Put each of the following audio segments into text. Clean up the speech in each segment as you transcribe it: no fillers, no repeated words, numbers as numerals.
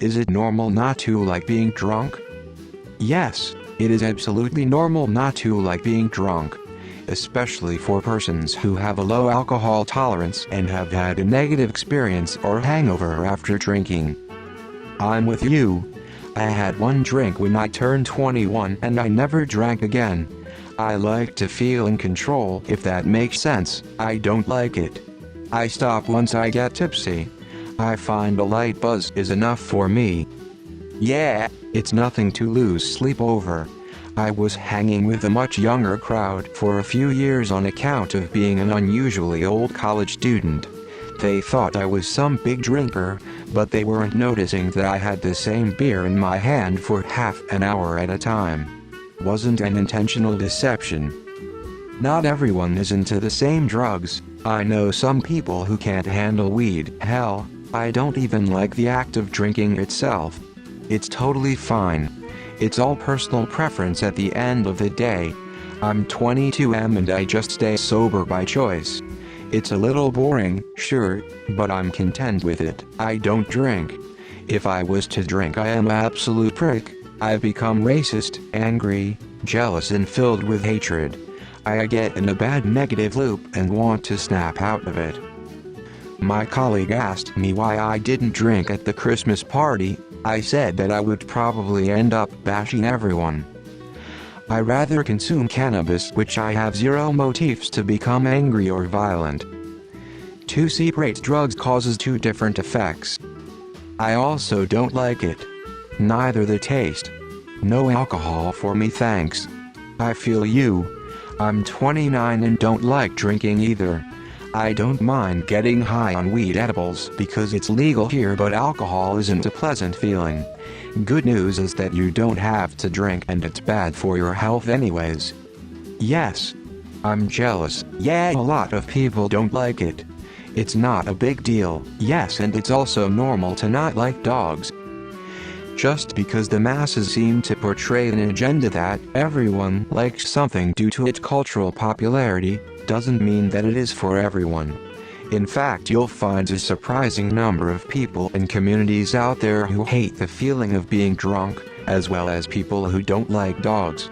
Is it normal not to like being drunk? Yes, it is absolutely normal not to like being drunk, especially for persons who have a low alcohol tolerance and have had a negative experience or hangover after drinking. I'm with you. I had one drink when I turned 21 and I never drank again. I like to feel in control, if that makes sense. I don't like it. I stop once I get tipsy. I find a light buzz is enough for me. Yeah, it's nothing to lose sleep over. I was hanging with a much younger crowd for a few years on account of being an unusually old college student. They thought I was some big drinker, but they weren't noticing that I had the same beer in my hand for half an hour at a time. Wasn't an intentional deception. Not everyone is into the same drugs. I know some people who can't handle weed. Hell, I don't even like the act of drinking itself. It's totally fine. It's all personal preference at the end of the day. I'm 22 and I just stay sober by choice. It's a little boring, sure, but I'm content with it. I don't drink. If I was to drink, I am an absolute prick. I've become racist, angry, jealous and filled with hatred. I get in a bad negative loop and want to snap out of it. My colleague asked me why I didn't drink at the Christmas party. I said that I would probably end up bashing everyone. I rather consume cannabis, which I have zero motives to become angry or violent. Two separate drugs causes two different effects. I also don't like it. Neither the taste. No alcohol for me, thanks. I feel you. I'm 29 and don't like drinking either. I don't mind getting high on weed edibles because it's legal here, but alcohol isn't a pleasant feeling. Good news is that you don't have to drink and it's bad for your health anyways. Yes. I'm jealous. Yeah, a lot of people don't like it. It's not a big deal. Yes, and it's also normal to not like dogs. Just because the masses seem to portray an agenda that everyone likes something due to its cultural popularity, doesn't mean that it is for everyone. In fact, you'll find a surprising number of people and communities out there who hate the feeling of being drunk, as well as people who don't like dogs.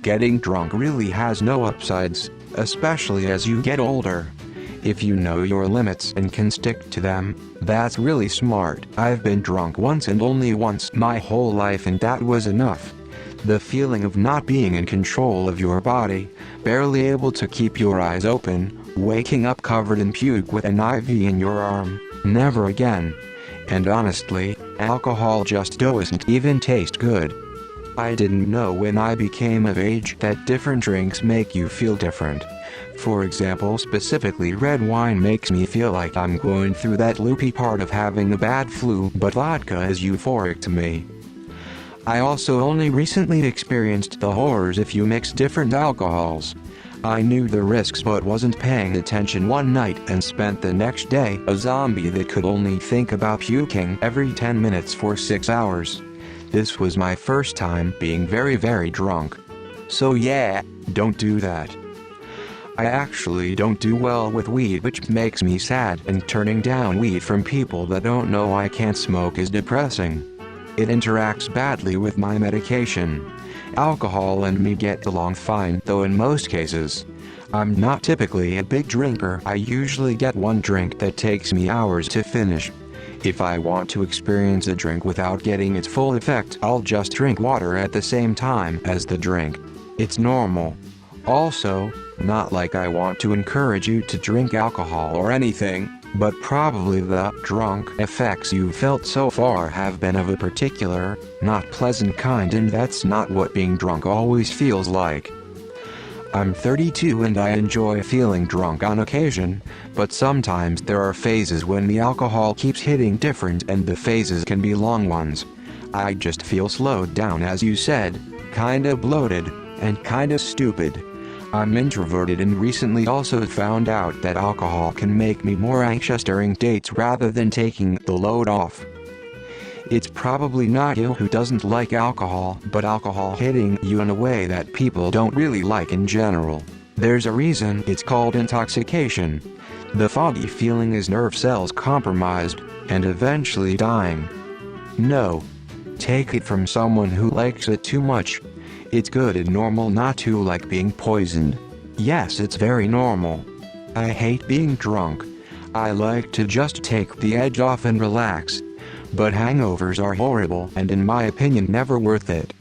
Getting drunk really has no upsides, especially as you get older. If you know your limits and can stick to them, that's really smart. I've been drunk once and only once my whole life, and that was enough. The feeling of not being in control of your body, barely able to keep your eyes open, waking up covered in puke with an IV in your arm, never again. And honestly, alcohol just doesn't even taste good. I didn't know when I became of age that different drinks make you feel different. For example, specifically red wine makes me feel like I'm going through that loopy part of having a bad flu, but vodka is euphoric to me. I also only recently experienced the horrors if you mix different alcohols. I knew the risks but wasn't paying attention one night and spent the next day a zombie that could only think about puking every 10 minutes for 6 hours. This was my first time being very drunk. So yeah, don't do that. I actually don't do well with weed, which makes me sad, and turning down weed from people that don't know I can't smoke is depressing. It interacts badly with my medication. Alcohol and me get along fine, though in most cases. I'm not typically a big drinker. I usually get one drink that takes me hours to finish. If I want to experience a drink without getting its full effect, I'll just drink water at the same time as the drink. It's normal. Also, not like I want to encourage you to drink alcohol or anything, but probably the drunk effects you've felt so far have been of a particular, not pleasant kind, and that's not what being drunk always feels like. I'm 32 and I enjoy feeling drunk on occasion, but sometimes there are phases when the alcohol keeps hitting different, and the phases can be long ones. I just feel slowed down, as you said, kinda bloated, and kinda stupid. I'm introverted and recently also found out that alcohol can make me more anxious during dates rather than taking the load off. It's probably not you who doesn't like alcohol, but alcohol hitting you in a way that people don't really like in general. There's a reason it's called intoxication. The foggy feeling is nerve cells compromised, and eventually dying. No. Take it from someone who likes it too much. It's good and normal not to like being poisoned. Yes, it's very normal. I hate being drunk. I like to just take the edge off and relax. But hangovers are horrible and in my opinion never worth it.